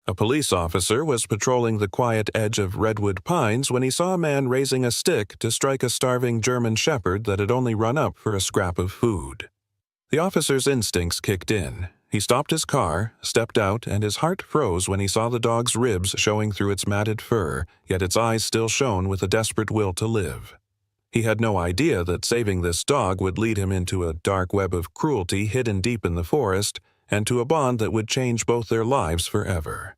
A police officer was patrolling the quiet edge of redwood pines when he saw a man raising a stick to strike a starving German shepherd that had only run up for a scrap of food. The officer's instincts kicked in. He stopped his car, stepped out, and his heart froze when he saw the dog's ribs showing through its matted fur, yet its eyes still shone with a desperate will to live. He had no idea that saving this dog would lead him into a dark web of cruelty hidden deep in the forest, and to a bond that would change both their lives forever.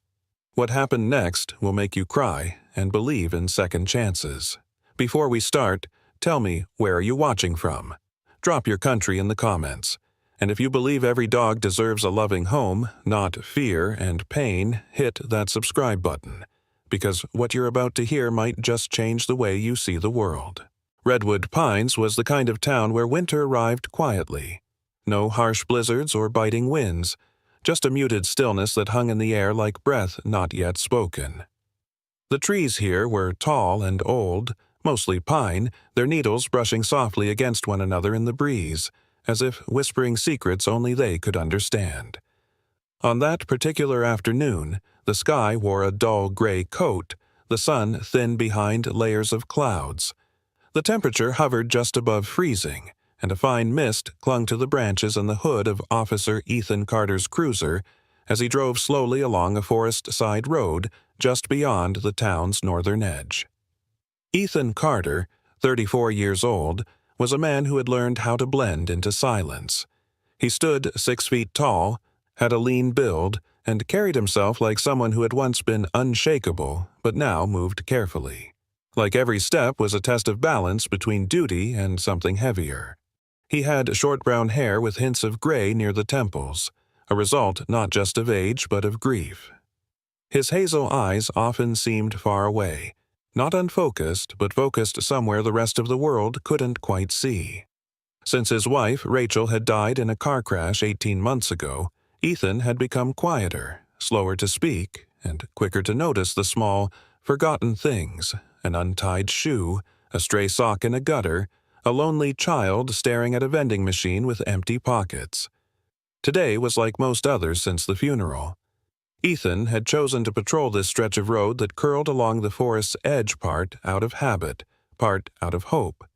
What happened next will make you cry and believe in second chances. Before we start, tell me, where are you watching from? Drop your country in the comments. And if you believe every dog deserves a loving home, not fear and pain, hit that subscribe button, because what you're about to hear might just change the way you see the world. Redwood Pines was the kind of town where winter arrived quietly. No harsh blizzards or biting winds, just a muted stillness that hung in the air like breath not yet spoken. The trees here were tall and old, mostly pine, their needles brushing softly against one another in the breeze, as if whispering secrets only they could understand. On that particular afternoon, the sky wore a dull gray coat, the sun thin behind layers of clouds. The temperature hovered just above freezing, and a fine mist clung to the branches and the hood of Officer Ethan Carter's cruiser as he drove slowly along a forest-side road just beyond the town's northern edge. Ethan Carter, 34 years old, was a man who had learned how to blend into silence. He stood 6 feet tall, had a lean build, and carried himself like someone who had once been unshakable but now moved carefully. Like every step was a test of balance between duty and something heavier. He had short brown hair with hints of gray near the temples, a result not just of age but of grief. His hazel eyes often seemed far away, not unfocused but focused somewhere the rest of the world couldn't quite see. Since his wife, Rachel, had died in a car crash 18 months ago, Ethan had become quieter, slower to speak, and quicker to notice the small, forgotten things: an untied shoe, a stray sock in a gutter, a lonely child staring at a vending machine with empty pockets. Today was like most others since the funeral. Ethan had chosen to patrol this stretch of road that curled along the forest's edge, part out of habit, part out of hope.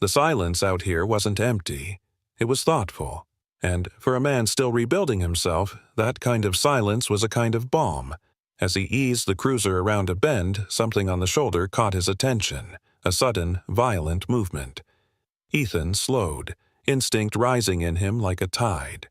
The silence out here wasn't empty. It was thoughtful. And for a man still rebuilding himself, that kind of silence was a kind of balm. As he eased the cruiser around a bend, something on the shoulder caught his attention, a sudden, violent movement. Ethan slowed, instinct rising in him like a tide.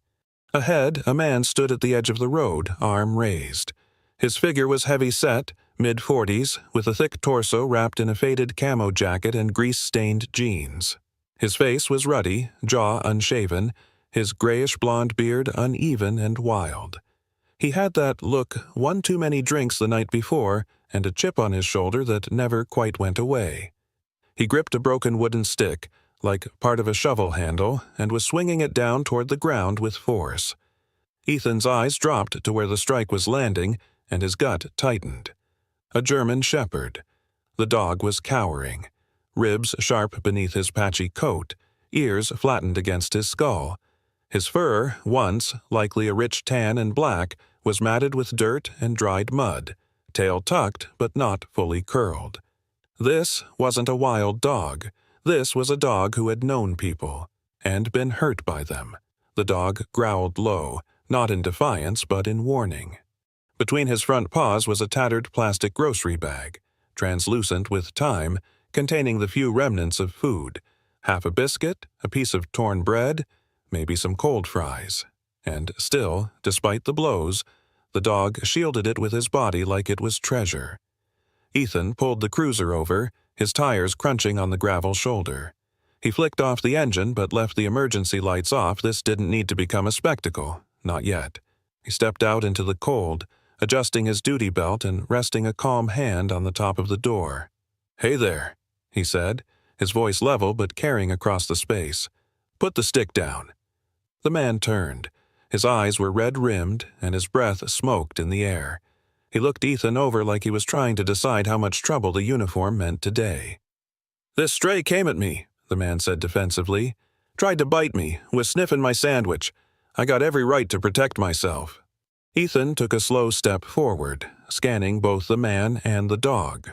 Ahead, a man stood at the edge of the road, arm raised. His figure was heavy-set, mid-40s, with a thick torso wrapped in a faded camo jacket and grease-stained jeans. His face was ruddy, jaw unshaven, his grayish-blonde beard uneven and wild. He had that look, one too many drinks the night before, and a chip on his shoulder that never quite went away. He gripped a broken wooden stick, like part of a shovel handle, and was swinging it down toward the ground with force. Ethan's eyes dropped to where the strike was landing, and his gut tightened. A German shepherd. The dog was cowering, ribs sharp beneath his patchy coat, ears flattened against his skull. His fur, once likely a rich tan and black, was matted with dirt and dried mud, tail tucked but not fully curled. This wasn't a wild dog. This was a dog who had known people, and been hurt by them. The dog growled low, not in defiance but in warning. Between his front paws was a tattered plastic grocery bag, translucent with time, containing the few remnants of food, half a biscuit, a piece of torn bread, maybe some cold fries. And still, despite the blows, the dog shielded it with his body like it was treasure. Ethan pulled the cruiser over, his tires crunching on the gravel shoulder. He flicked off the engine but left the emergency lights off. This didn't need to become a spectacle. Not yet. He stepped out into the cold, adjusting his duty belt and resting a calm hand on the top of the door. "Hey there," he said, his voice level but carrying across the space. "Put the stick down." The man turned. His eyes were red-rimmed, and his breath smoked in the air. He looked Ethan over like he was trying to decide how much trouble the uniform meant today. "This stray came at me," the man said defensively. "Tried to bite me, was sniffing my sandwich. I got every right to protect myself." Ethan took a slow step forward, scanning both the man and the dog.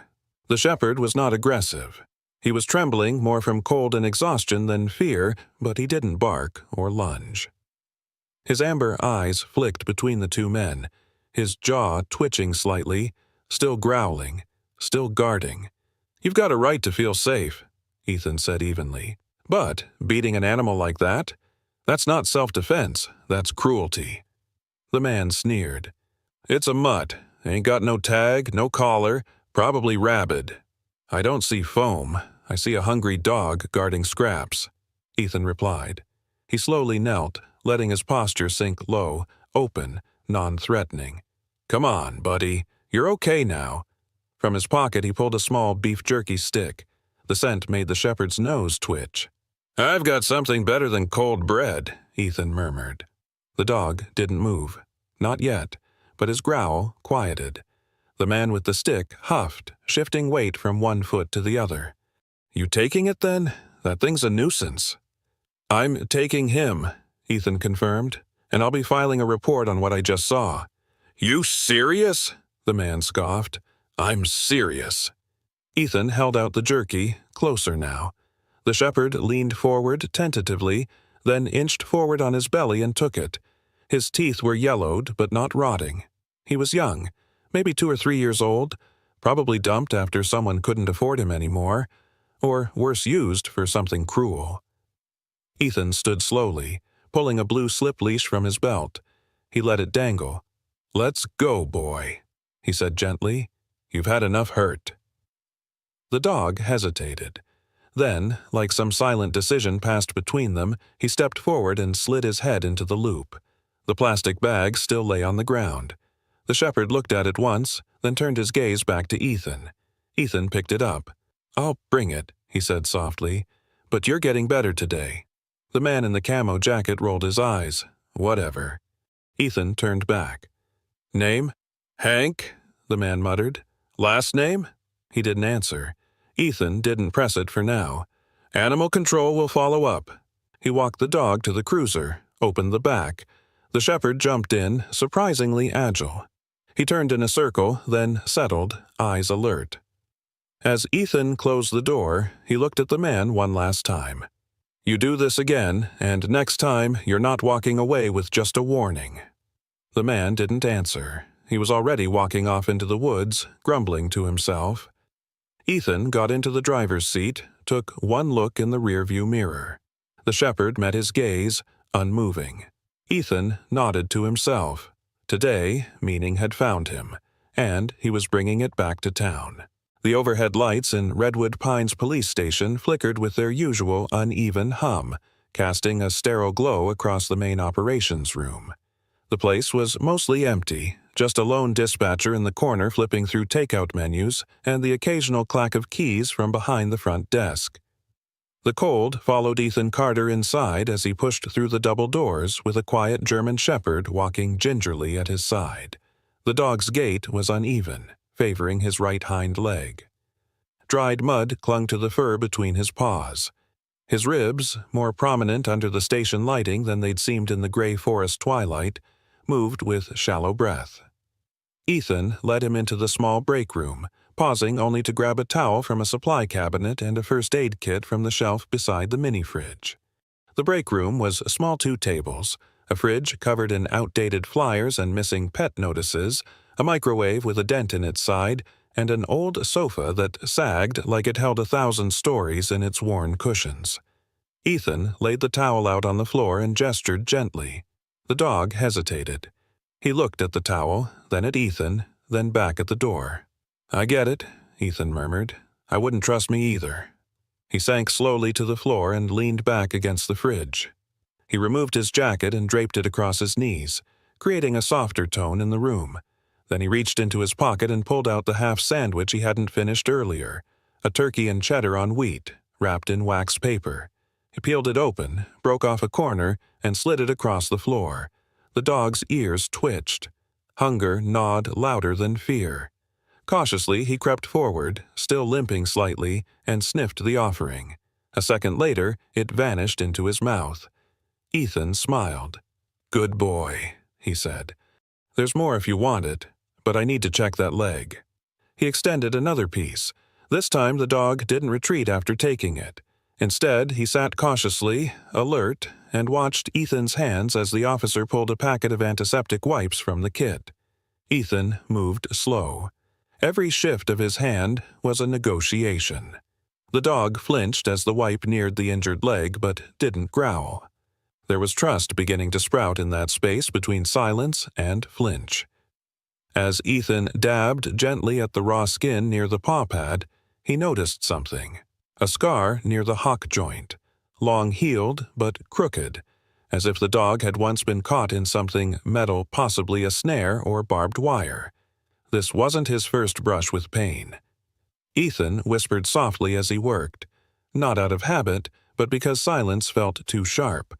The shepherd was not aggressive. He was trembling more from cold and exhaustion than fear, but he didn't bark or lunge. His amber eyes flicked between the two men, his jaw twitching slightly, still growling, still guarding. "You've got a right to feel safe," Ethan said evenly. "But beating an animal like that? That's not self-defense, that's cruelty." The man sneered. "It's a mutt. Ain't got no tag, no collar, probably rabid." "I don't see foam. I see a hungry dog guarding scraps," Ethan replied. He slowly knelt, letting his posture sink low, open, non-threatening. "Come on, buddy. You're okay now." From his pocket he pulled a small beef jerky stick. The scent made the shepherd's nose twitch. "I've got something better than cold bread," Ethan murmured. The dog didn't move. Not yet, but his growl quieted. The man with the stick huffed, shifting weight from one foot to the other. "You taking it then? That thing's a nuisance." "I'm taking him," Ethan confirmed, "and I'll be filing a report on what I just saw." "You serious?" the man scoffed. "I'm serious." Ethan held out the jerky, closer now. The shepherd leaned forward tentatively, then inched forward on his belly and took it. His teeth were yellowed, but not rotting. He was young, maybe 2 or 3 years old, probably dumped after someone couldn't afford him anymore, or worse, used for something cruel. Ethan stood slowly, pulling a blue slip leash from his belt. He let it dangle. "Let's go, boy," he said gently. "You've had enough hurt." The dog hesitated. Then, like some silent decision passed between them, he stepped forward and slid his head into the loop. The plastic bag still lay on the ground. The shepherd looked at it once, then turned his gaze back to Ethan. Ethan picked it up. "I'll bring it," he said softly. "But you're getting better today." The man in the camo jacket rolled his eyes. "Whatever." Ethan turned back. "Name?" "Hank," the man muttered. "Last name?" He didn't answer. Ethan didn't press it for now. "Animal control will follow up." He walked the dog to the cruiser, opened the back. The shepherd jumped in, surprisingly agile. He turned in a circle, then settled, eyes alert. As Ethan closed the door, he looked at the man one last time. "You do this again, and next time you're not walking away with just a warning." The man didn't answer. He was already walking off into the woods, grumbling to himself. Ethan got into the driver's seat, took one look in the rearview mirror. The shepherd met his gaze, unmoving. Ethan nodded to himself. Today, meaning had found him, and he was bringing it back to town. The overhead lights in Redwood Pines Police Station flickered with their usual uneven hum, casting a sterile glow across the main operations room. The place was mostly empty, just a lone dispatcher in the corner flipping through takeout menus and the occasional clack of keys from behind the front desk. The cold followed Ethan Carter inside as he pushed through the double doors with a quiet German shepherd walking gingerly at his side. The dog's gait was uneven, favoring his right hind leg. Dried mud clung to the fur between his paws. His ribs, more prominent under the station lighting than they'd seemed in the gray forest twilight, moved with shallow breath. Ethan led him into the small break room, pausing only to grab a towel from a supply cabinet and a first aid kit from the shelf beside the mini-fridge. The break room was small 2 tables, a fridge covered in outdated flyers and missing pet notices, a microwave with a dent in its side, and an old sofa that sagged like it held 1,000 stories in its worn cushions. Ethan laid the towel out on the floor and gestured gently. The dog hesitated. He looked at the towel, then at Ethan, then back at the door. "I get it," Ethan murmured. "I wouldn't trust me either." He sank slowly to the floor and leaned back against the fridge. He removed his jacket and draped it across his knees, creating a softer tone in the room. Then he reached into his pocket and pulled out the half sandwich he hadn't finished earlier, a turkey and cheddar on wheat, wrapped in wax paper. He peeled it open, broke off a corner, and slid it across the floor. The dog's ears twitched. Hunger gnawed louder than fear. Cautiously, he crept forward, still limping slightly, and sniffed the offering. A second later, it vanished into his mouth. Ethan smiled. "Good boy," he said. There's more if you want it, but I need to check that leg." He extended another piece. This time the dog didn't retreat after taking it. Instead, he sat cautiously, alert, and watched Ethan's hands as the officer pulled a packet of antiseptic wipes from the kit. Ethan moved slow. Every shift of his hand was a negotiation. The dog flinched as the wipe neared the injured leg, but didn't growl. There was trust beginning to sprout in that space between silence and flinch. As Ethan dabbed gently at the raw skin near the paw pad, he noticed something. A scar near the hock joint, long-heeled but crooked, as if the dog had once been caught in something metal, possibly a snare or barbed wire. This wasn't his first brush with pain. Ethan whispered softly as he worked, not out of habit, but because silence felt too sharp.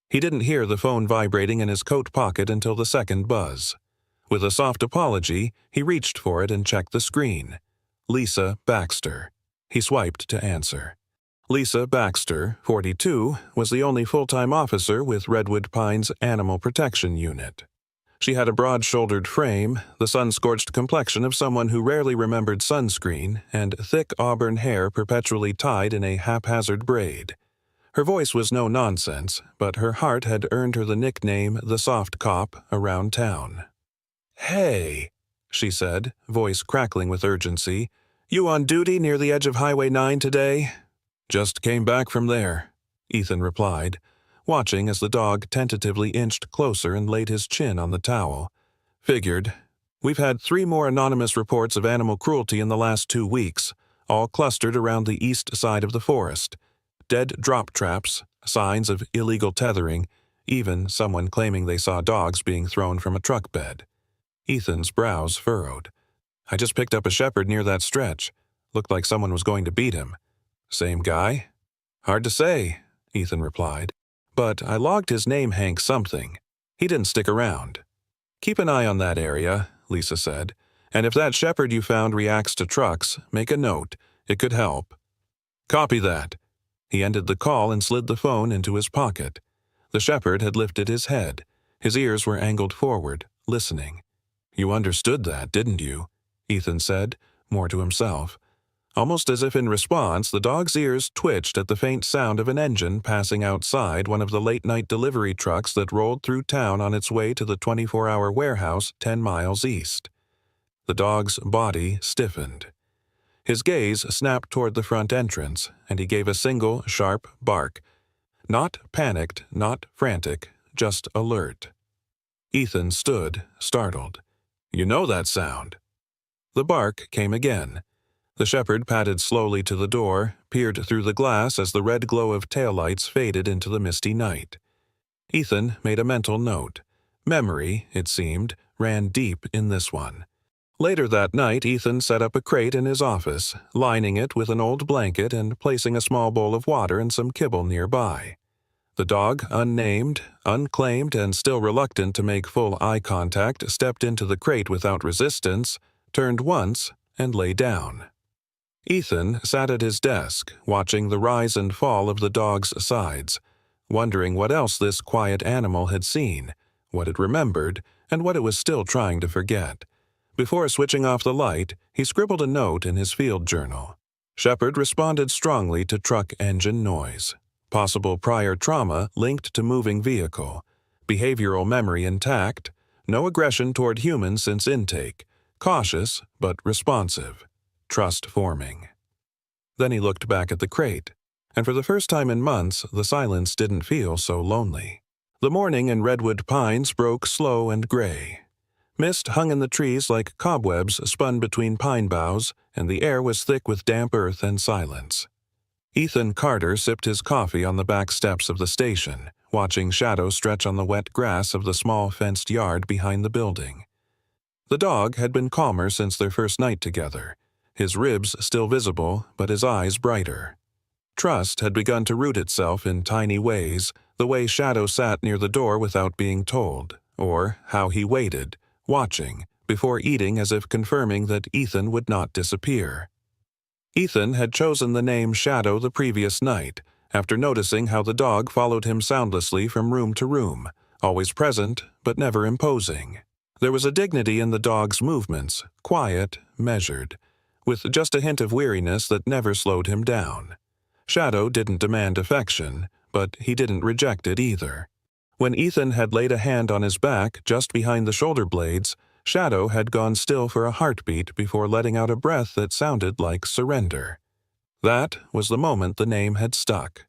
He didn't hear the phone vibrating in his coat pocket until the second buzz. With a soft apology, he reached for it and checked the screen. Lisa Baxter. He swiped to answer. Lisa Baxter, 42, was the only full-time officer with Redwood Pines Animal Protection Unit. She had a broad-shouldered frame, the sun-scorched complexion of someone who rarely remembered sunscreen, and thick auburn hair perpetually tied in a haphazard braid. Her voice was no nonsense, but her heart had earned her the nickname the soft cop around town. "Hey," she said, voice crackling with urgency. "You on duty near the edge of Highway 9 today?" "Just came back from there," Ethan replied, watching as the dog tentatively inched closer and laid his chin on the towel. "Figured. We've had 3 more anonymous reports of animal cruelty in the last 2 weeks, all clustered around the east side of the forest. Dead drop traps, signs of illegal tethering, even someone claiming they saw dogs being thrown from a truck bed." Ethan's brows furrowed. "I just picked up a shepherd near that stretch. Looked like someone was going to beat him." "Same guy?" "Hard to say," Ethan replied. "But I logged his name Hank something. He didn't stick around." "Keep an eye on that area," Lisa said. "And if that shepherd you found reacts to trucks, make a note. It could help." "Copy that." He ended the call and slid the phone into his pocket. The shepherd had lifted his head. His ears were angled forward, listening. "You understood that, didn't you?" Ethan said, more to himself. Almost as if in response, the dog's ears twitched at the faint sound of an engine passing outside one of the late-night delivery trucks that rolled through town on its way to the 24-hour warehouse 10 miles east. The dog's body stiffened. His gaze snapped toward the front entrance, and he gave a single, sharp bark. Not panicked, not frantic, just alert. Ethan stood, startled. "You know that sound." The bark came again. The shepherd padded slowly to the door, peered through the glass as the red glow of taillights faded into the misty night. Ethan made a mental note. Memory, it seemed, ran deep in this one. Later that night, Ethan set up a crate in his office, lining it with an old blanket and placing a small bowl of water and some kibble nearby. The dog, unnamed, unclaimed, and still reluctant to make full eye contact, stepped into the crate without resistance, turned once, and lay down. Ethan sat at his desk, watching the rise and fall of the dog's sides, wondering what else this quiet animal had seen, what it remembered, and what it was still trying to forget. Before switching off the light, he scribbled a note in his field journal. Shepherd responded strongly to truck engine noise. Possible prior trauma linked to moving vehicle. Behavioral memory intact. No aggression toward humans since intake. Cautious, but responsive. Trust forming. Then he looked back at the crate, and for the first time in months, the silence didn't feel so lonely. The morning in Redwood Pines broke slow and gray. Mist hung in the trees like cobwebs spun between pine boughs, and the air was thick with damp earth and silence. Ethan Carter sipped his coffee on the back steps of the station, watching shadows stretch on the wet grass of the small fenced yard behind the building. The dog had been calmer since their first night together, his ribs still visible, but his eyes brighter. Trust had begun to root itself in tiny ways, the way Shadow sat near the door without being told, or how he waited, watching, before eating as if confirming that Ethan would not disappear. Ethan had chosen the name Shadow the previous night, after noticing how the dog followed him soundlessly from room to room, always present but never imposing. There was a dignity in the dog's movements, quiet, measured, with just a hint of weariness that never slowed him down. Shadow didn't demand affection, but he didn't reject it either. When Ethan had laid a hand on his back just behind the shoulder blades, Shadow had gone still for a heartbeat before letting out a breath that sounded like surrender. That was the moment the name had stuck.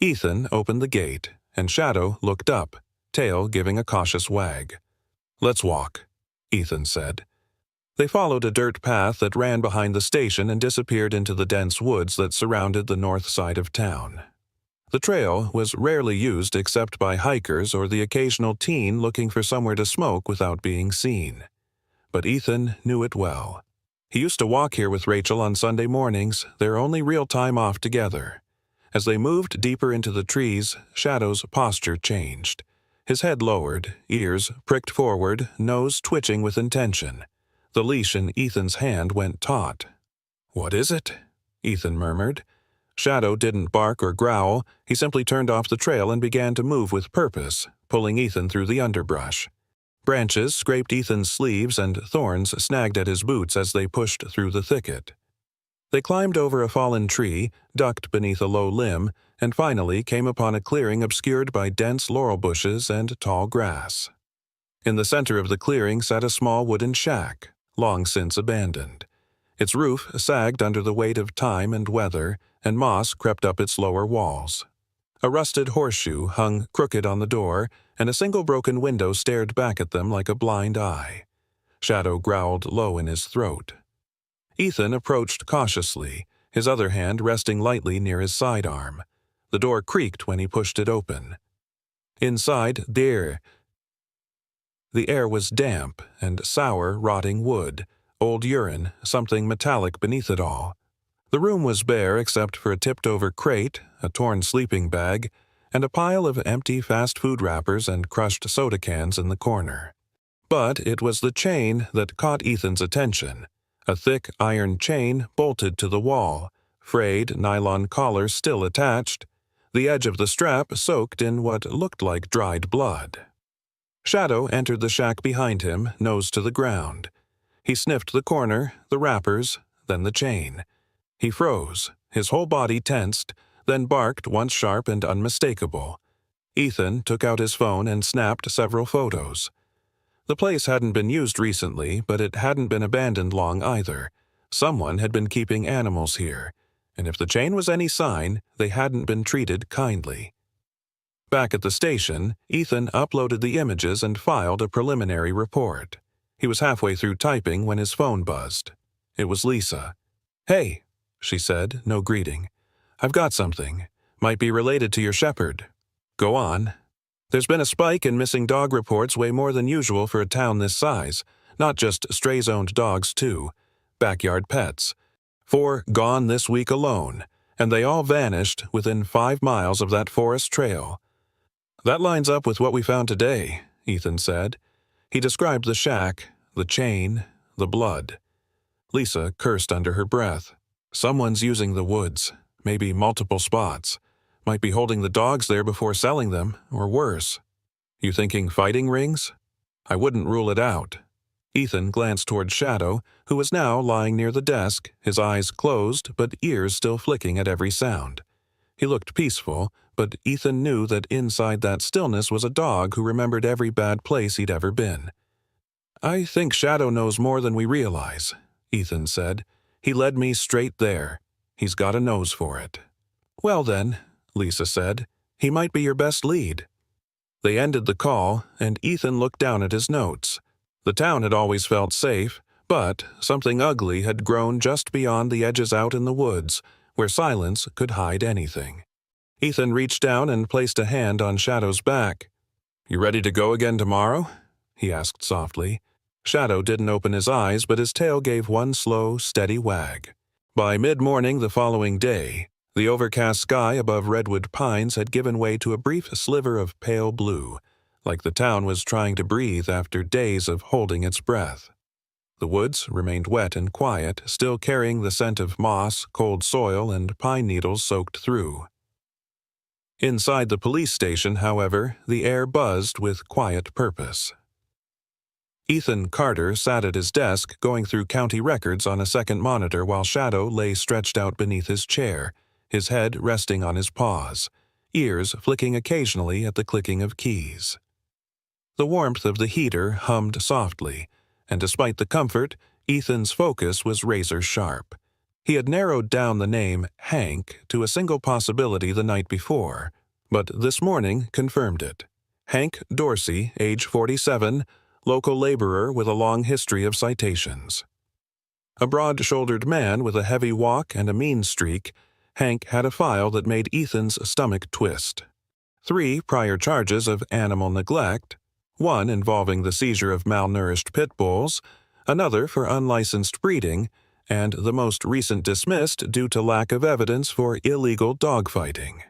Ethan opened the gate, and Shadow looked up, tail giving a cautious wag. "Let's walk," Ethan said. They followed a dirt path that ran behind the station and disappeared into the dense woods that surrounded the north side of town. The trail was rarely used except by hikers or the occasional teen looking for somewhere to smoke without being seen. But Ethan knew it well. He used to walk here with Rachel on Sunday mornings, their only real time off together. As they moved deeper into the trees, Shadow's posture changed. His head lowered, ears pricked forward, nose twitching with intention. The leash in Ethan's hand went taut. "What is it?" Ethan murmured. Shadow didn't bark or growl. He simply turned off the trail and began to move with purpose, pulling Ethan through the underbrush. Branches scraped Ethan's sleeves and thorns snagged at his boots as they pushed through the thicket. They climbed over a fallen tree, ducked beneath a low limb, and finally came upon a clearing obscured by dense laurel bushes and tall grass. In the center of the clearing sat a small wooden shack, long since abandoned. Its roof sagged under the weight of time and weather, and moss crept up its lower walls. A rusted horseshoe hung crooked on the door, and a single broken window stared back at them like a blind eye. Shadow growled low in his throat. Ethan approached cautiously, his other hand resting lightly near his sidearm. The door creaked when he pushed it open. Inside, the air was damp and sour, rotting wood, old urine, something metallic beneath it all. The room was bare except for a tipped-over crate, a torn sleeping bag, and a pile of empty fast food wrappers and crushed soda cans in the corner. But it was the chain that caught Ethan's attention. A thick iron chain bolted to the wall, frayed nylon collar still attached, the edge of the strap soaked in what looked like dried blood. Shadow entered the shack behind him, nose to the ground. He sniffed the corner, the wrappers, then the chain. He froze, his whole body tensed, then barked once sharp and unmistakable. Ethan took out his phone and snapped several photos. The place hadn't been used recently, but it hadn't been abandoned long either. Someone had been keeping animals here, and if the chain was any sign, they hadn't been treated kindly. Back at the station, Ethan uploaded the images and filed a preliminary report. He was halfway through typing when his phone buzzed. It was Lisa. "Hey," she said, no greeting. "I've got something. Might be related to your shepherd." "Go on." "There's been a spike in missing dog reports way more than usual for a town this size. Not just strays-owned dogs, too. Backyard pets. 4 gone this week alone, and they all vanished within 5 miles of that forest trail." "That lines up with what we found today," Ethan said. He described the shack, the chain, the blood. Lisa cursed under her breath. "Someone's using the woods, maybe multiple spots. Might be holding the dogs there before selling them, or worse. You thinking fighting rings? I wouldn't rule it out." Ethan glanced toward Shadow, who was now lying near the desk, his eyes closed but ears still flicking at every sound. He looked peaceful, but Ethan knew that inside that stillness was a dog who remembered every bad place he'd ever been. "I think Shadow knows more than we realize," Ethan said. "He led me straight there. He's got a nose for it." "Well then," Lisa said, "he might be your best lead." They ended the call, and Ethan looked down at his notes. The town had always felt safe, but something ugly had grown just beyond the edges out in the woods, where silence could hide anything. Ethan reached down and placed a hand on Shadow's back. "You ready to go again tomorrow?" he asked softly. Shadow didn't open his eyes, but his tail gave one slow, steady wag. By mid-morning the following day, the overcast sky above redwood pines had given way to a brief sliver of pale blue, like the town was trying to breathe after days of holding its breath. The woods remained wet and quiet, still carrying the scent of moss, cold soil, and pine needles soaked through. Inside the police station, however, the air buzzed with quiet purpose. Ethan Carter sat at his desk going through county records on a second monitor while Shadow lay stretched out beneath his chair, his head resting on his paws, ears flicking occasionally at the clicking of keys. The warmth of the heater hummed softly, and despite the comfort, Ethan's focus was razor-sharp. He had narrowed down the name Hank to a single possibility the night before, but this morning confirmed it. Hank Dorsey, age 47, local laborer with a long history of citations. A broad-shouldered man with a heavy walk and a mean streak, Hank had a file that made Ethan's stomach twist. 3 prior charges of animal neglect, one involving the seizure of malnourished pit bulls, another for unlicensed breeding, and the most recent dismissed due to lack of evidence for illegal dogfighting.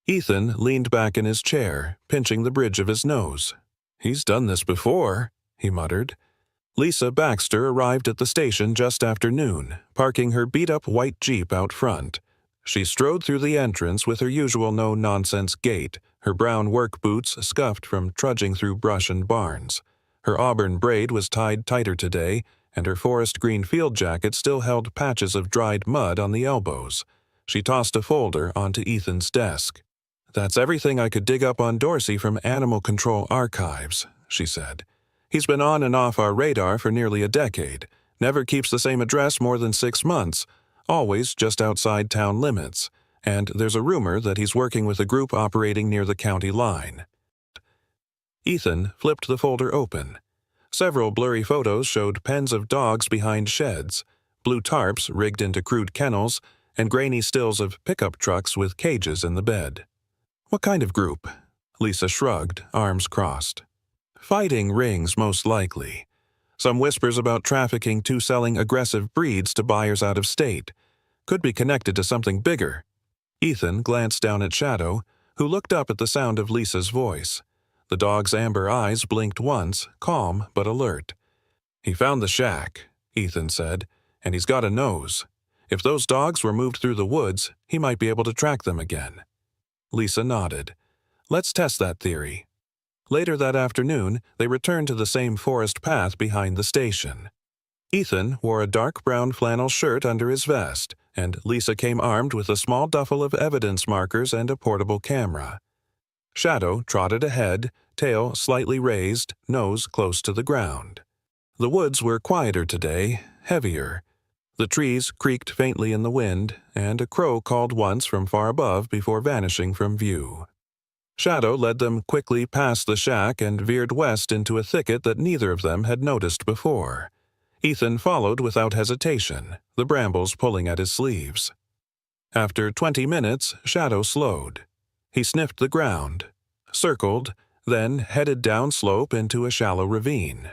Ethan leaned back in his chair, pinching the bridge of his nose. "He's done this before," he muttered. Lisa Baxter arrived at the station just after noon, parking her beat-up white Jeep out front. She strode through the entrance with her usual no-nonsense gait, her brown work boots scuffed from trudging through brush and barns. Her auburn braid was tied tighter today, and her forest green field jacket still held patches of dried mud on the elbows. She tossed a folder onto Ethan's desk. "That's everything I could dig up on Dorsey from Animal Control Archives," she said. "He's been on and off our radar for nearly a decade, never keeps the same address more than 6 months, always just outside town limits, and there's a rumor that he's working with a group operating near the county line." Ethan flipped the folder open. Several blurry photos showed pens of dogs behind sheds, blue tarps rigged into crude kennels, and grainy stills of pickup trucks with cages in the bed. "What kind of group?" Lisa shrugged, arms crossed. "Fighting rings, most likely. Some whispers about trafficking to selling aggressive breeds to buyers out of state. Could be connected to something bigger." Ethan glanced down at Shadow, who looked up at the sound of Lisa's voice. The dog's amber eyes blinked once, calm but alert. "He found the shack," Ethan said, "and he's got a nose. If those dogs were moved through the woods, he might be able to track them again." Lisa nodded. "Let's test that theory." Later that afternoon, they returned to the same forest path behind the station. Ethan wore a dark brown flannel shirt under his vest, and Lisa came armed with a small duffel of evidence markers and a portable camera. Shadow trotted ahead, tail slightly raised, nose close to the ground. The woods were quieter today, heavier. The trees creaked faintly in the wind, and a crow called once from far above before vanishing from view. Shadow led them quickly past the shack and veered west into a thicket that neither of them had noticed before. Ethan followed without hesitation, the brambles pulling at his sleeves. After 20 minutes, Shadow slowed. He sniffed the ground, circled, then headed downslope into a shallow ravine.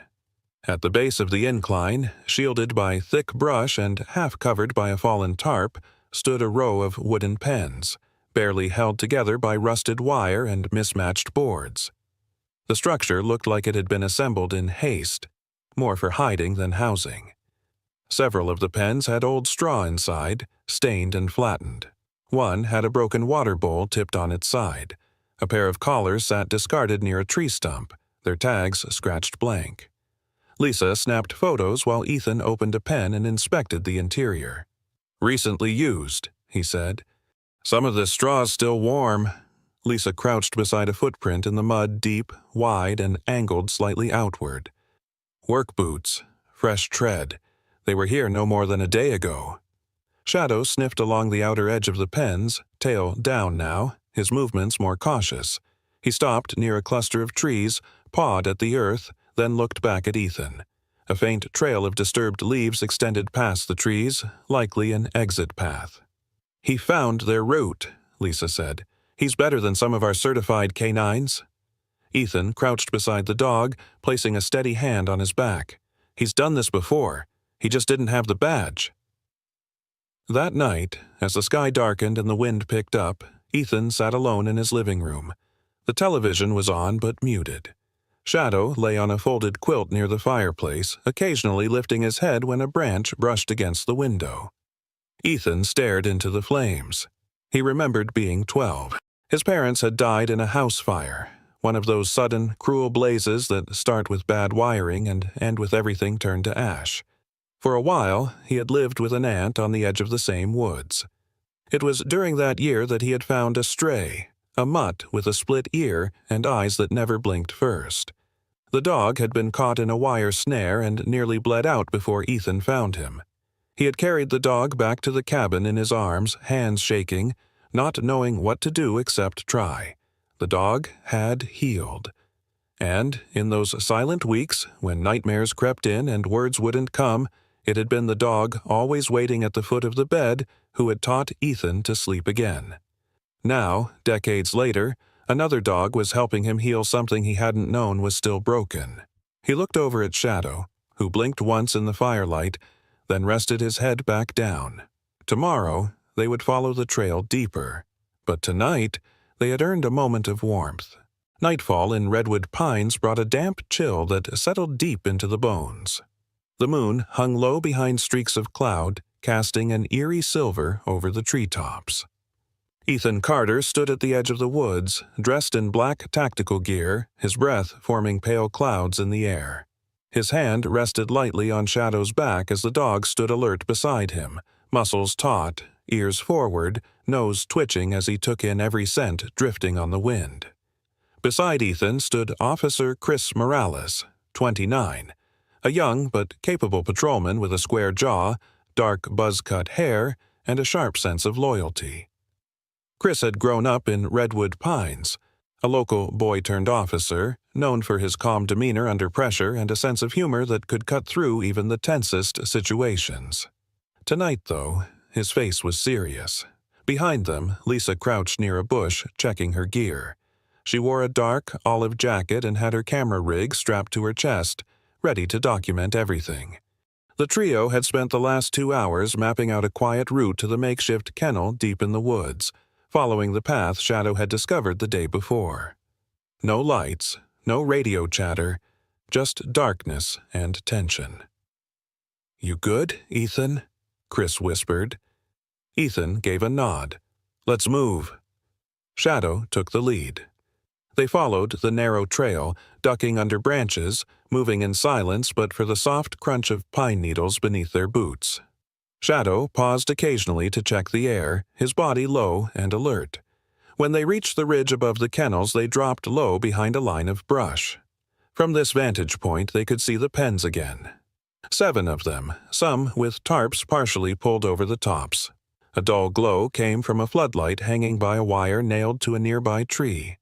At the base of the incline, shielded by thick brush and half covered by a fallen tarp, stood a row of wooden pens, barely held together by rusted wire and mismatched boards. The structure looked like it had been assembled in haste, more for hiding than housing. Several of the pens had old straw inside, stained and flattened. One had a broken water bowl tipped on its side. A pair of collars sat discarded near a tree stump, their tags scratched blank. Lisa snapped photos while Ethan opened a pen and inspected the interior. "Recently used," he said. "Some of this straw's still warm." Lisa crouched beside a footprint in the mud, deep, wide, and angled slightly outward. "Work boots, fresh tread. They were here no more than a day ago." Shadow sniffed along the outer edge of the pens, tail down now, his movements more cautious. He stopped near a cluster of trees, pawed at the earth, then looked back at Ethan. A faint trail of disturbed leaves extended past the trees, likely an exit path. "He found their route," Lisa said. "He's better than some of our certified canines." Ethan crouched beside the dog, placing a steady hand on his back. "He's done this before. He just didn't have the badge." That night, as the sky darkened and the wind picked up, Ethan sat alone in his living room. The television was on but muted. Shadow lay on a folded quilt near the fireplace, occasionally lifting his head when a branch brushed against the window. Ethan stared into the flames. He remembered being 12. His parents had died in a house fire. one of those sudden, cruel blazes that start with bad wiring and end with everything turned to ash. For a while, he had lived with an aunt on the edge of the same woods. It was during that year that he had found a stray, a mutt with a split ear and eyes that never blinked first. The dog had been caught in a wire snare and nearly bled out before Ethan found him. He had carried the dog back to the cabin in his arms, hands shaking, not knowing what to do except try. The dog had healed. And, in those silent weeks, when nightmares crept in and words wouldn't come, it had been the dog always waiting at the foot of the bed who had taught Ethan to sleep again. Now, decades later, another dog was helping him heal something he hadn't known was still broken. He looked over at Shadow, who blinked once in the firelight, then rested his head back down. Tomorrow, they would follow the trail deeper. But tonight, they had earned a moment of warmth. Nightfall in redwood pines brought a damp chill that settled deep into the bones. The moon hung low behind streaks of cloud, casting an eerie silver over the treetops. Ethan Carter stood at the edge of the woods, dressed in black tactical gear, his breath forming pale clouds in the air. His hand rested lightly on Shadow's back as the dog stood alert beside him, muscles taut, ears forward, nose twitching as he took in every scent drifting on the wind. Beside Ethan stood Officer Chris Morales, 29, a young but capable patrolman with a square jaw, dark buzz-cut hair, and a sharp sense of loyalty. Chris had grown up in Redwood Pines, a local boy-turned-officer, known for his calm demeanor under pressure and a sense of humor that could cut through even the tensest situations. Tonight, though, his face was serious. Behind them, Lisa crouched near a bush, checking her gear. She wore a dark, olive jacket and had her camera rig strapped to her chest, ready to document everything. The trio had spent the last 2 hours mapping out a quiet route to the makeshift kennel deep in the woods, following the path Shadow had discovered the day before. No lights, no radio chatter, just darkness and tension. "You good, Ethan?" Chris whispered. Ethan gave a nod. "Let's move." Shadow took the lead. They followed the narrow trail, ducking under branches, moving in silence but for the soft crunch of pine needles beneath their boots. Shadow paused occasionally to check the air, his body low and alert. When they reached the ridge above the kennels, they dropped low behind a line of brush. From this vantage point, they could see the pens again. 7 of them, some with tarps partially pulled over the tops. A dull glow came from a floodlight hanging by a wire nailed to a nearby tree.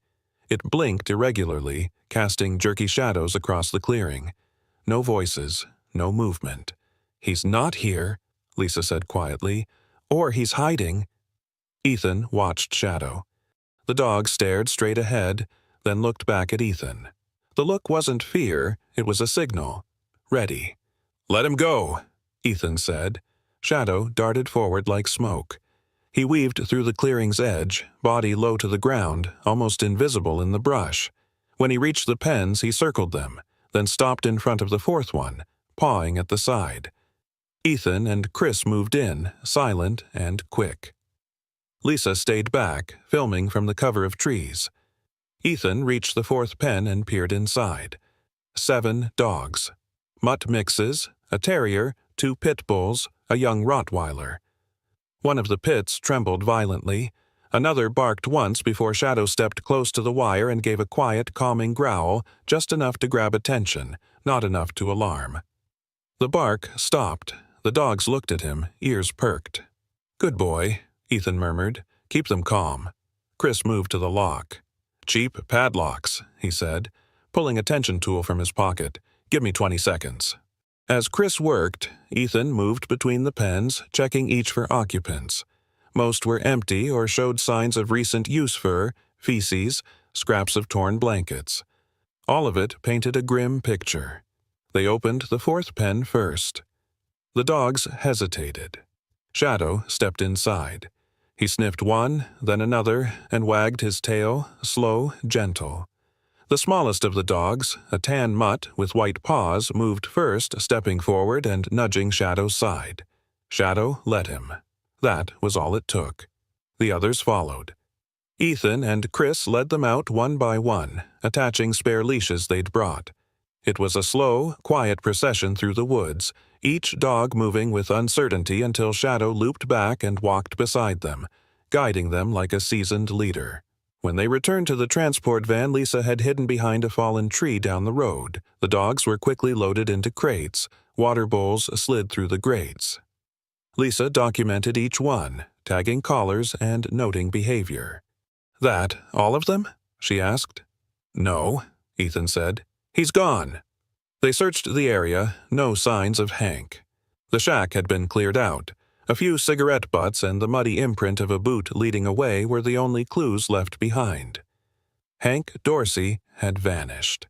It blinked irregularly, casting jerky shadows across the clearing. No voices, no movement. "He's not here," Lisa said quietly, "or he's hiding." Ethan watched Shadow. The dog stared straight ahead, then looked back at Ethan. The look wasn't fear, it was a signal. Ready. "Let him go," Ethan said. Shadow darted forward like smoke. He weaved through the clearing's edge, body low to the ground, almost invisible in the brush. When he reached the pens, he circled them, then stopped in front of the 4th one, pawing at the side. Ethan and Chris moved in, silent and quick. Lisa stayed back, filming from the cover of trees. Ethan reached the 4th pen and peered inside. 7 dogs. Mutt mixes, a terrier, 2 pit bulls, a young Rottweiler. One of the pits trembled violently. Another barked once before Shadow stepped close to the wire and gave a quiet, calming growl, just enough to grab attention, not enough to alarm. The bark stopped. The dogs looked at him, ears perked. "Good boy," Ethan murmured. "Keep them calm." Chris moved to the lock. "Cheap padlocks," he said, pulling a tension tool from his pocket. "Give me 20 seconds." As Chris worked, Ethan moved between the pens, checking each for occupants. Most were empty or showed signs of recent use: fur, feces, scraps of torn blankets. All of it painted a grim picture. They opened the 4th pen first. The dogs hesitated. Shadow stepped inside. He sniffed one, then another, and wagged his tail, slow, gentle. The smallest of the dogs, a tan mutt with white paws, moved first, stepping forward and nudging Shadow's side. Shadow let him. That was all it took. The others followed. Ethan and Chris led them out one by one, attaching spare leashes they'd brought. It was a slow, quiet procession through the woods, each dog moving with uncertainty until Shadow looped back and walked beside them, guiding them like a seasoned leader. When they returned to the transport van Lisa had hidden behind a fallen tree down the road, the dogs were quickly loaded into crates. Water bowls slid through the grates. Lisa documented each one, tagging collars and noting behavior. "That all of them?" she asked. "No," Ethan said. "He's gone." They searched the area, no signs of Hank. The shack had been cleared out. A few cigarette butts and the muddy imprint of a boot leading away were the only clues left behind. Hank Dorsey had vanished.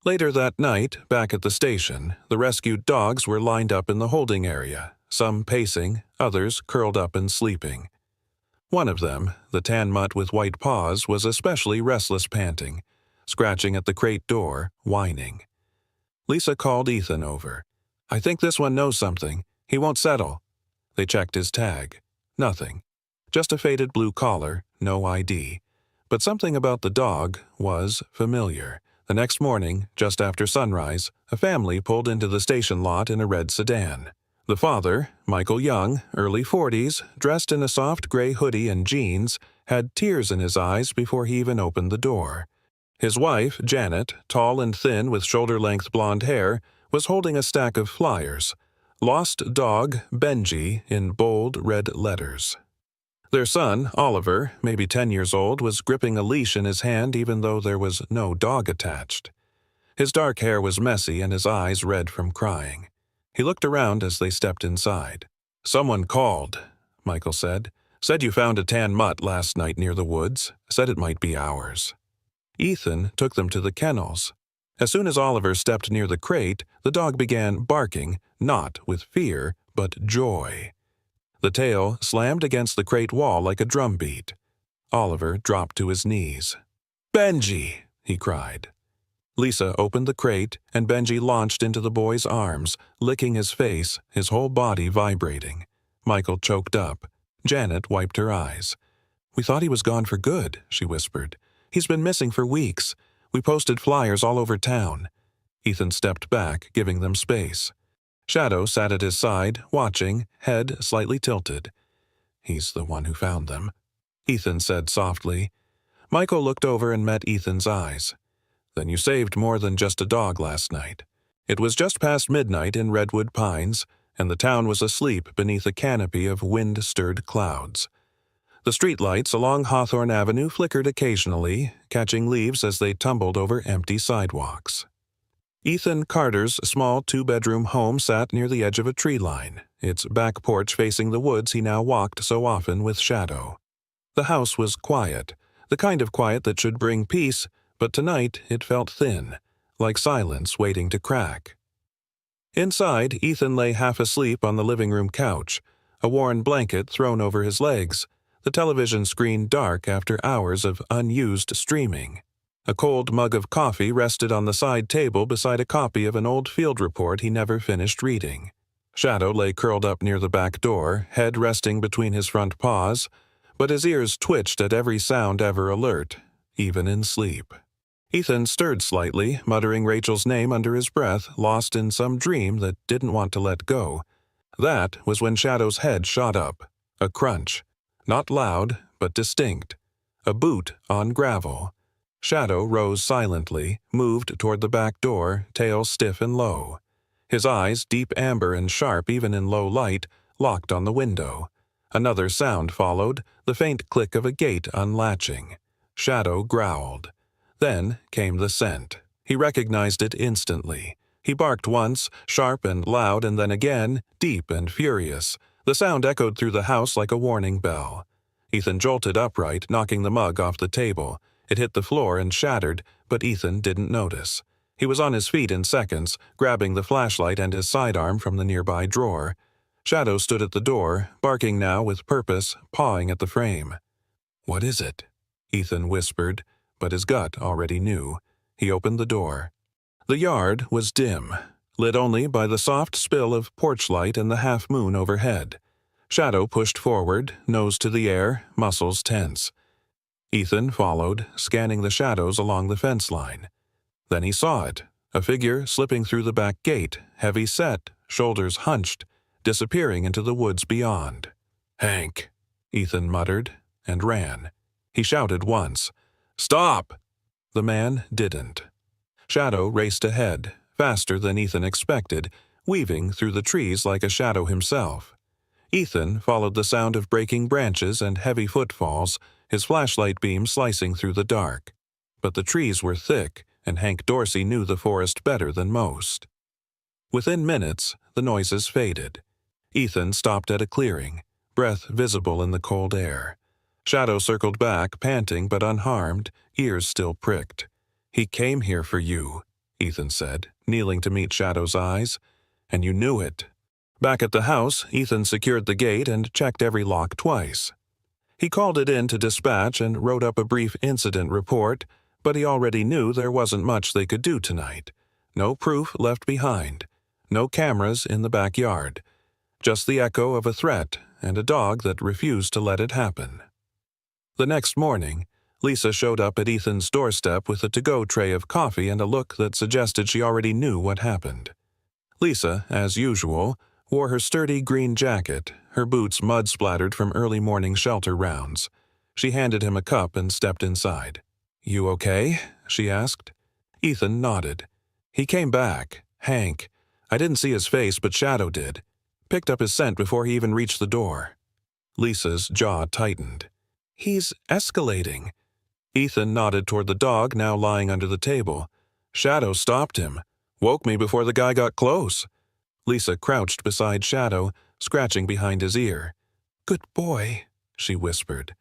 Later that night, back at the station, the rescued dogs were lined up in the holding area, some pacing, others curled up and sleeping. One of them, the tan mutt with white paws, was especially restless, panting, scratching at the crate door, whining. Lisa called Ethan over. "I think this one knows something. He won't settle." They checked his tag. Nothing. Just a faded blue collar, no ID. But something about the dog was familiar. The next morning, just after sunrise, a family pulled into the station lot in a red sedan. The father, Michael Young, early 40s, dressed in a soft gray hoodie and jeans, had tears in his eyes before he even opened the door. His wife, Janet, tall and thin with shoulder-length blonde hair, was holding a stack of flyers. "Lost Dog, Benji," in bold red letters. Their son, Oliver, maybe 10 years old, was gripping a leash in his hand even though there was no dog attached. His dark hair was messy and his eyes red from crying. He looked around as they stepped inside. "Someone called," Michael said. "Said you found a tan mutt last night near the woods. Said it might be ours." Ethan took them to the kennels. As soon as Oliver stepped near the crate, the dog began barking, not with fear, but joy. The tail slammed against the crate wall like a drumbeat. Oliver dropped to his knees. "Benji!" he cried. Lisa opened the crate, and Benji launched into the boy's arms, licking his face, his whole body vibrating. Michael choked up. Janet wiped her eyes. "We thought he was gone for good," she whispered. "He's been missing for weeks. We posted flyers all over town." Ethan stepped back, giving them space. Shadow sat at his side, watching, head slightly tilted. "He's the one who found them," Ethan said softly. Michael looked over and met Ethan's eyes. "Then you saved more than just a dog last night." It was just past midnight in Redwood Pines, and the town was asleep beneath a canopy of wind-stirred clouds. The streetlights along Hawthorne Avenue flickered occasionally, catching leaves as they tumbled over empty sidewalks. Ethan Carter's small two-bedroom home sat near the edge of a tree line, its back porch facing the woods he now walked so often with Shadow. The house was quiet, the kind of quiet that should bring peace, but tonight it felt thin, like silence waiting to crack. Inside, Ethan lay half asleep on the living room couch, a worn blanket thrown over his legs, the television screen dark after hours of unused streaming. A cold mug of coffee rested on the side table beside a copy of an old field report he never finished reading. Shadow lay curled up near the back door, head resting between his front paws, but his ears twitched at every sound ever alert, even in sleep. Ethan stirred slightly, muttering Rachel's name under his breath, lost in some dream that didn't want to let go. That was when Shadow's head shot up. A crunch. Not loud, but distinct. A boot on gravel. Shadow rose silently, moved toward the back door, tail stiff and low. His eyes, deep amber and sharp even in low light, locked on the window. Another sound followed, the faint click of a gate unlatching. Shadow growled. Then came the scent. He recognized it instantly. He barked once, sharp and loud, and then again, deep and furious. The sound echoed through the house like a warning bell. Ethan jolted upright, knocking the mug off the table. It hit the floor and shattered, but Ethan didn't notice. He was on his feet in seconds, grabbing the flashlight and his sidearm from the nearby drawer. Shadow stood at the door, barking now with purpose, pawing at the frame. "What is it?" Ethan whispered, but his gut already knew. He opened the door. The yard was dim, lit only by the soft spill of porch light and the half-moon overhead. Shadow pushed forward, nose to the air, muscles tense. Ethan followed, scanning the shadows along the fence line. Then he saw it, a figure slipping through the back gate, heavy set, shoulders hunched, disappearing into the woods beyond. "Hank," Ethan muttered, and ran. He shouted once, "Stop!" The man didn't. Shadow raced ahead, faster than Ethan expected, weaving through the trees like a shadow himself. Ethan followed the sound of breaking branches and heavy footfalls, his flashlight beam slicing through the dark. But the trees were thick, and Hank Dorsey knew the forest better than most. Within minutes, the noises faded. Ethan stopped at a clearing, breath visible in the cold air. Shadow circled back, panting but unharmed, ears still pricked. "He came here for you," Ethan said, kneeling to meet Shadow's eyes. "And you knew it." Back at the house, Ethan secured the gate and checked every lock twice. He called it in to dispatch and wrote up a brief incident report, but he already knew there wasn't much they could do tonight. No proof left behind. No cameras in the backyard. Just the echo of a threat and a dog that refused to let it happen. The next morning, Lisa showed up at Ethan's doorstep with a to-go tray of coffee and a look that suggested she already knew what happened. Lisa, as usual, wore her sturdy green jacket, her boots mud-splattered from early morning shelter rounds. She handed him a cup and stepped inside. "You okay?" she asked. Ethan nodded. "He came back. Hank. I didn't see his face, but Shadow did. Picked up his scent before he even reached the door." Lisa's jaw tightened. "He's escalating." Ethan nodded toward the dog now lying under the table. "Shadow stopped him. Woke me before the guy got close." Lisa crouched beside Shadow, scratching behind his ear. "Good boy," she whispered.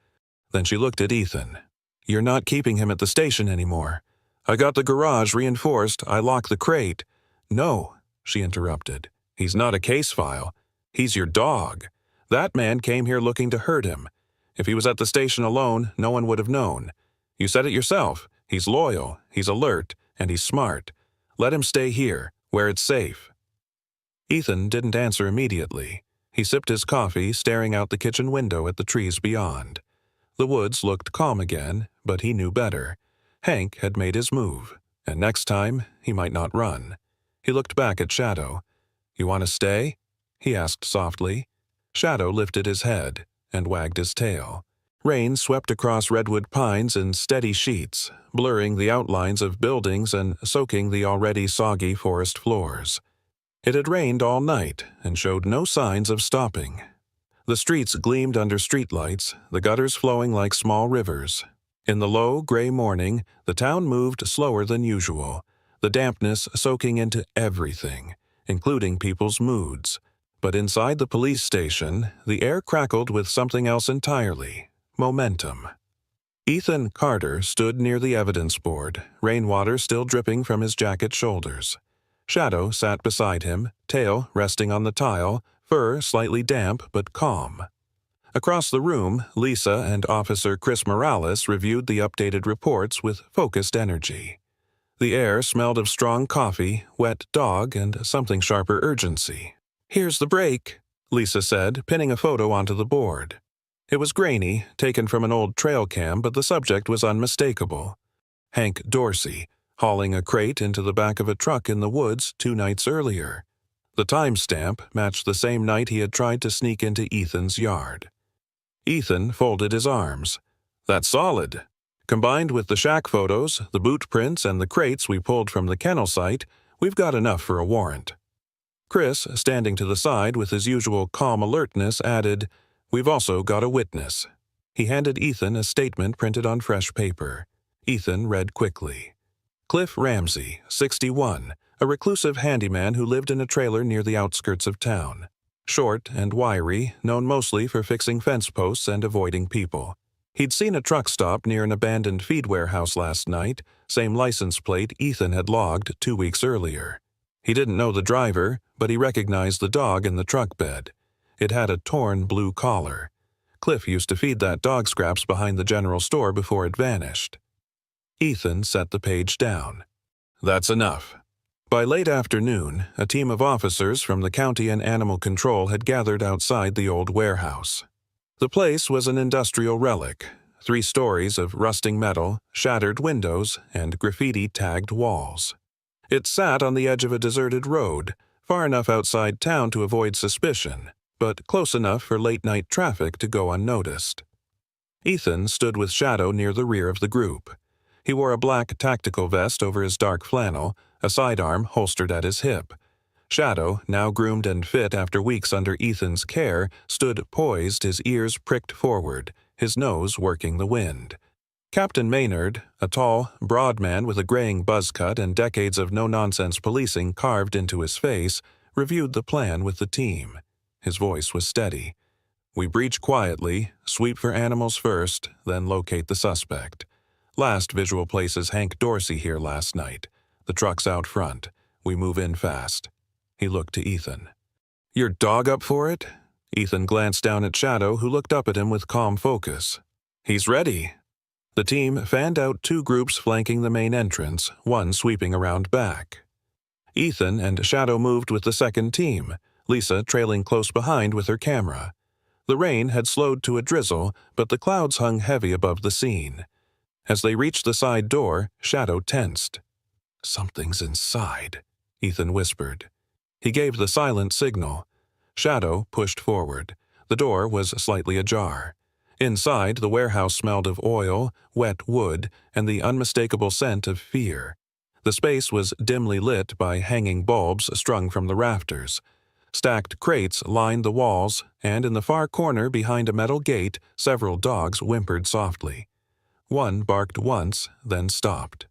Then she looked at Ethan. "You're not keeping him at the station anymore. I got the garage reinforced. I locked the crate." "No," she interrupted. "He's not a case file. He's your dog. That man came here looking to hurt him. If he was at the station alone, no one would have known. You said it yourself. He's loyal, he's alert, and he's smart. Let him stay here, where it's safe." Ethan didn't answer immediately. He sipped his coffee, staring out the kitchen window at the trees beyond. The woods looked calm again, but he knew better. Hank had made his move, and next time he might not run. He looked back at Shadow. "You want to stay?" he asked softly. Shadow lifted his head and wagged his tail. Rain swept across redwood pines in steady sheets, blurring the outlines of buildings and soaking the already soggy forest floors. It had rained all night and showed no signs of stopping. The streets gleamed under streetlights, the gutters flowing like small rivers. In the low, gray morning, the town moved slower than usual, the dampness soaking into everything, including people's moods. But inside the police station, the air crackled with something else entirely: momentum. Ethan Carter stood near the evidence board, rainwater still dripping from his jacket shoulders. Shadow sat beside him, tail resting on the tile, fur slightly damp but calm. Across the room, Lisa and Officer Chris Morales reviewed the updated reports with focused energy. The air smelled of strong coffee, wet dog, and something sharper urgency. "Here's the break," Lisa said, pinning a photo onto the board. It was grainy, taken from an old trail cam, but the subject was unmistakable. Hank Dorsey, hauling a crate into the back of a truck in the woods 2 nights earlier. The timestamp matched the same night he had tried to sneak into Ethan's yard. Ethan folded his arms. "That's solid. Combined with the shack photos, the boot prints, and the crates we pulled from the kennel site, we've got enough for a warrant." Chris, standing to the side with his usual calm alertness, added, "We've also got a witness." He handed Ethan a statement printed on fresh paper. Ethan read quickly. Cliff Ramsey, 61, a reclusive handyman who lived in a trailer near the outskirts of town. Short and wiry, known mostly for fixing fence posts and avoiding people. He'd seen a truck stop near an abandoned feed warehouse last night, same license plate Ethan had logged 2 weeks earlier. He didn't know the driver, but he recognized the dog in the truck bed. It had a torn blue collar. Cliff used to feed that dog scraps behind the general store before it vanished. Ethan set the page down. "That's enough." By late afternoon, a team of officers from the county and animal control had gathered outside the old warehouse. The place was an industrial relic, 3 stories of rusting metal, shattered windows, and graffiti-tagged walls. It sat on the edge of a deserted road, far enough outside town to avoid suspicion, but close enough for late-night traffic to go unnoticed. Ethan stood with Shadow near the rear of the group. He wore a black tactical vest over his dark flannel, a sidearm holstered at his hip. Shadow, now groomed and fit after weeks under Ethan's care, stood poised, his ears pricked forward, his nose working the wind. Captain Maynard, a tall, broad man with a graying buzz cut and decades of no-nonsense policing carved into his face, reviewed the plan with the team. His voice was steady. "We breach quietly, sweep for animals first, then locate the suspect. Last visual places Hank Dorsey here last night. The truck's out front. We move in fast." He looked to Ethan. "Your dog up for it?" Ethan glanced down at Shadow, who looked up at him with calm focus. "He's ready." The team fanned out 2 groups flanking the main entrance, one sweeping around back. Ethan and Shadow moved with the second team, Lisa trailing close behind with her camera. The rain had slowed to a drizzle, but the clouds hung heavy above the scene. As they reached the side door, Shadow tensed. "Something's inside," Ethan whispered. He gave the silent signal. Shadow pushed forward. The door was slightly ajar. Inside, the warehouse smelled of oil, wet wood, and the unmistakable scent of fear. The space was dimly lit by hanging bulbs strung from the rafters. Stacked crates lined the walls, and in the far corner behind a metal gate, several dogs whimpered softly. One barked once, then stopped.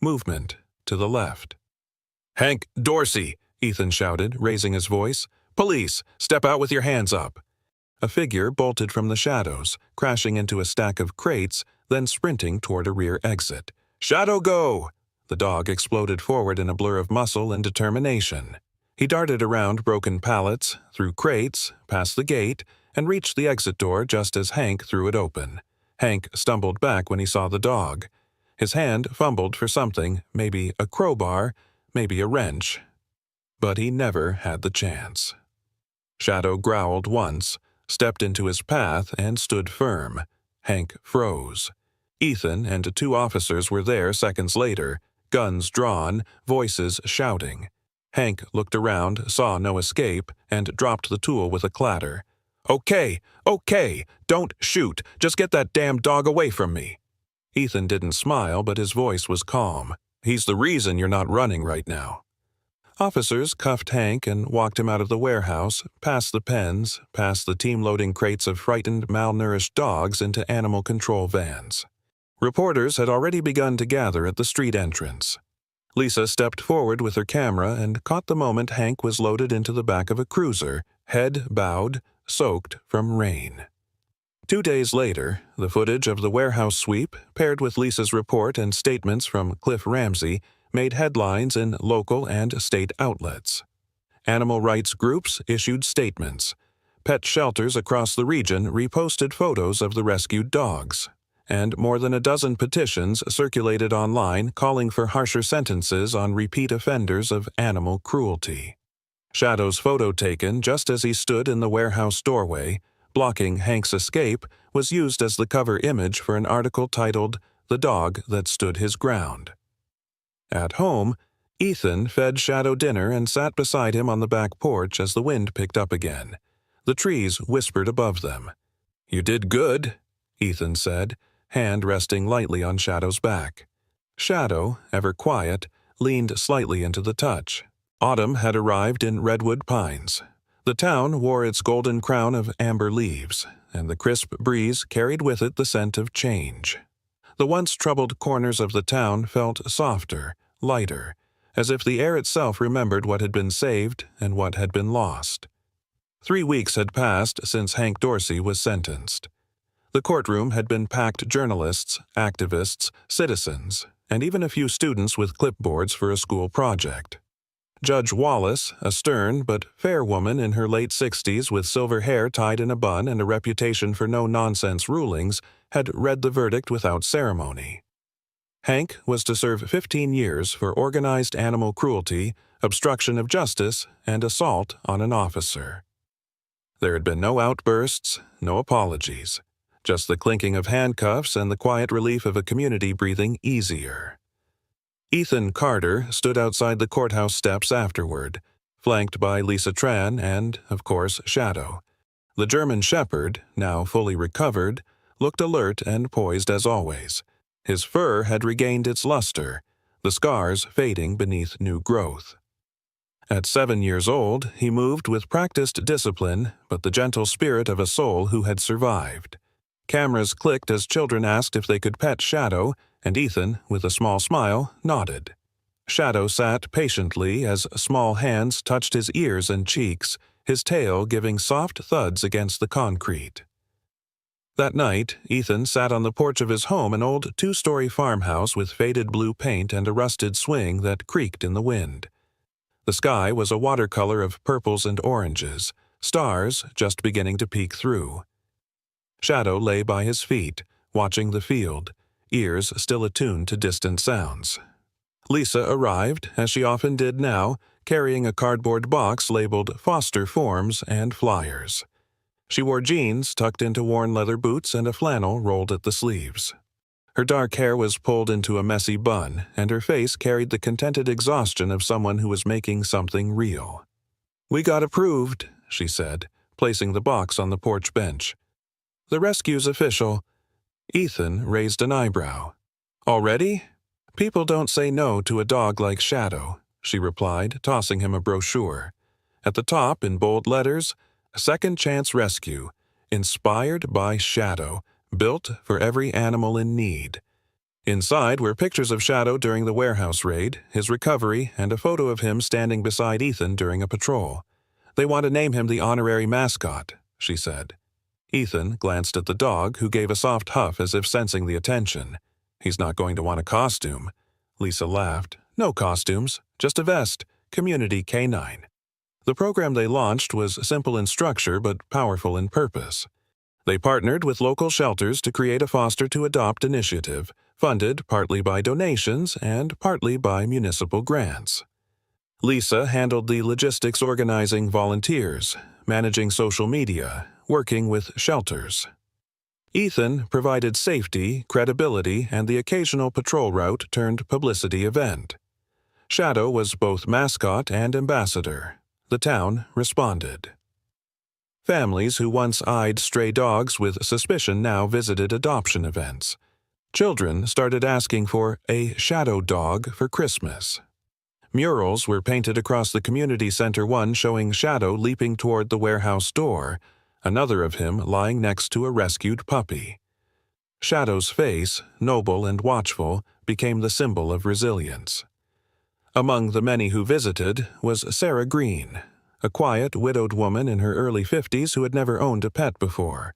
Movement to the left. "Hank Dorsey!" Ethan shouted, raising his voice. "Police! Step out with your hands up!" A figure bolted from the shadows, crashing into a stack of crates, then sprinting toward a rear exit. "Shadow, go!" The dog exploded forward in a blur of muscle and determination. He darted around broken pallets, through crates, past the gate, and reached the exit door just as Hank threw it open. Hank stumbled back when he saw the dog. His hand fumbled for something, maybe a crowbar, maybe a wrench. But he never had the chance. Shadow growled once, stepped into his path, and stood firm. Hank froze. Ethan and 2 officers were there seconds later, guns drawn, voices shouting. Hank looked around, saw no escape, and dropped the tool with a clatter. Okay, don't shoot. Just get that damn dog away from me." Ethan didn't smile, but his voice was calm. "He's the reason you're not running right now." Officers cuffed Hank and walked him out of the warehouse, past the pens, past the team loading crates of frightened, malnourished dogs into animal control vans. Reporters had already begun to gather at the street entrance. Lisa stepped forward with her camera and caught the moment Hank was loaded into the back of a cruiser, head bowed, soaked from rain. 2 days later, the footage of the warehouse sweep, paired with Lisa's report and statements from Cliff Ramsey, made headlines in local and state outlets. Animal rights groups issued statements. Pet shelters across the region reposted photos of the rescued dogs. And more than a dozen petitions circulated online calling for harsher sentences on repeat offenders of animal cruelty. Shadow's photo taken just as he stood in the warehouse doorway, blocking Hank's escape, was used as the cover image for an article titled "The Dog That Stood His Ground." At home, Ethan fed Shadow dinner and sat beside him on the back porch as the wind picked up again. The trees whispered above them. "You did good," Ethan said, hand resting lightly on Shadow's back. Shadow, ever quiet, leaned slightly into the touch. Autumn had arrived in Redwood Pines. The town wore its golden crown of amber leaves, and the crisp breeze carried with it the scent of change. The once troubled corners of the town felt softer, lighter, as if the air itself remembered what had been saved and what had been lost. 3 weeks had passed since Hank Dorsey was sentenced. The courtroom had been packed journalists, activists, citizens, and even a few students with clipboards for a school project. Judge Wallace, a stern but fair woman in her late 60s with silver hair tied in a bun and a reputation for no-nonsense rulings, had read the verdict without ceremony. Hank was to serve 15 years for organized animal cruelty, obstruction of justice, and assault on an officer. There had been no outbursts, no apologies. just the clinking of handcuffs and the quiet relief of a community breathing easier. Ethan Carter stood outside the courthouse steps afterward, flanked by Lisa Tran and, of course, Shadow. The German Shepherd, now fully recovered, looked alert and poised as always. His fur had regained its luster, the scars fading beneath new growth. At 7 years old, he moved with practiced discipline, but the gentle spirit of a soul who had survived. Cameras clicked as children asked if they could pet Shadow, and Ethan, with a small smile, nodded. Shadow sat patiently as small hands touched his ears and cheeks, his tail giving soft thuds against the concrete. That night, Ethan sat on the porch of his home, an old 2-story farmhouse with faded blue paint and a rusted swing that creaked in the wind. The sky was a watercolor of purples and oranges, stars just beginning to peek through. Shadow lay by his feet, watching the field, ears still attuned to distant sounds. Lisa arrived, as she often did now, carrying a cardboard box labeled foster forms and flyers. She wore jeans tucked into worn leather boots and a flannel rolled at the sleeves. Her dark hair was pulled into a messy bun, and her face carried the contented exhaustion of someone who was making something real. "We got approved," she said, placing the box on the porch bench. "The rescue's official." Ethan raised an eyebrow. "Already?" "People don't say no to a dog like Shadow," she replied, tossing him a brochure. At the top, in bold letters, "Second Chance Rescue, inspired by Shadow, built for every animal in need." Inside were pictures of Shadow during the warehouse raid, his recovery, and a photo of him standing beside Ethan during a patrol. "They want to name him the honorary mascot," she said. Ethan glanced at the dog, who gave a soft huff as if sensing the attention. "He's not going to want a costume." Lisa laughed. "No costumes, just a vest, Community K9. The program they launched was simple in structure but powerful in purpose. They partnered with local shelters to create a foster-to-adopt initiative, funded partly by donations and partly by municipal grants. Lisa handled the logistics, organizing volunteers, managing social media, working with shelters. Ethan provided safety, credibility, and the occasional patrol route turned publicity event. Shadow was both mascot and ambassador. The town responded. Families who once eyed stray dogs with suspicion now visited adoption events. Children started asking for a shadow dog for Christmas. Murals were painted across the community center, one showing Shadow leaping toward the warehouse door, another of him lying next to a rescued puppy. Shadow's face, noble and watchful, became the symbol of resilience. Among the many who visited was Sarah Green, a quiet, widowed woman in her early 50s who had never owned a pet before.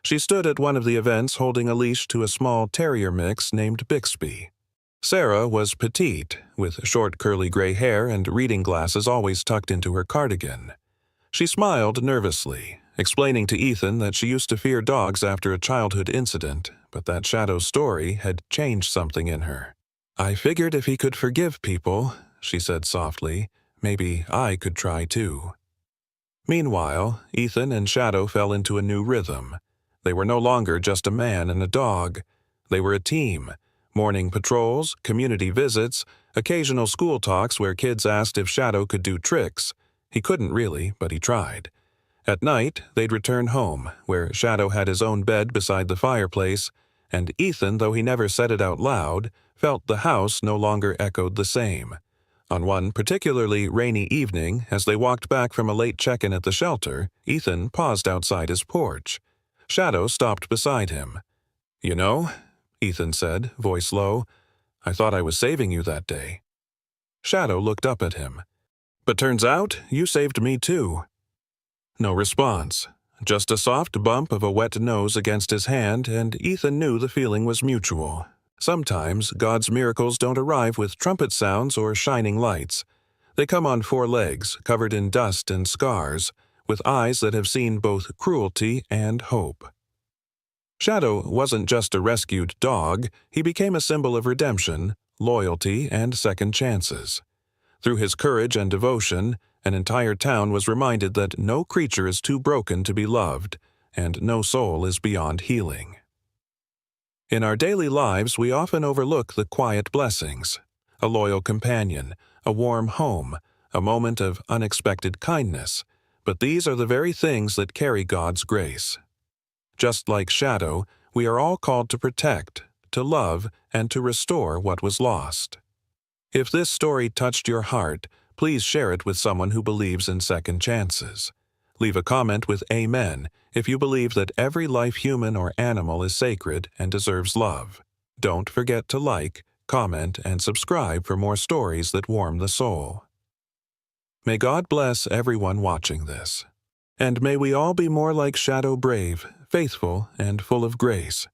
She stood at one of the events holding a leash to a small terrier mix named Bixby. Sarah was petite, with short curly gray hair and reading glasses always tucked into her cardigan. She smiled nervously, explaining to Ethan that she used to fear dogs after a childhood incident, but that Shadow's story had changed something in her. "I figured if he could forgive people," she said softly, "maybe I could try too." Meanwhile, Ethan and Shadow fell into a new rhythm. They were no longer just a man and a dog. They were a team. Morning patrols, community visits, occasional school talks where kids asked if Shadow could do tricks. He couldn't really, but he tried. At night, they'd return home, where Shadow had his own bed beside the fireplace, and Ethan, though he never said it out loud, felt the house no longer echoed the same. On one particularly rainy evening, as they walked back from a late check-in at the shelter, Ethan paused outside his porch. Shadow stopped beside him. "You know," Ethan said, voice low, "I thought I was saving you that day." Shadow looked up at him. "But turns out you saved me too." No response, just a soft bump of a wet nose against his hand, and Ethan knew the feeling was mutual. Sometimes God's miracles don't arrive with trumpet sounds or shining lights. They come on 4 legs, covered in dust and scars, with eyes that have seen both cruelty and hope. Shadow wasn't just a rescued dog, he became a symbol of redemption, loyalty, and second chances. Through his courage and devotion, an entire town was reminded that no creature is too broken to be loved, and no soul is beyond healing. In our daily lives, we often overlook the quiet blessings: a loyal companion, a warm home, a moment of unexpected kindness, but these are the very things that carry God's grace. Just like Shadow, we are all called to protect, to love, and to restore what was lost. If this story touched your heart, please share it with someone who believes in second chances. Leave a comment with Amen if you believe that every life, human or animal, is sacred and deserves love. Don't forget to like, comment, and subscribe for more stories that warm the soul. May God bless everyone watching this. And may we all be more like Shadow, brave, faithful, and full of grace.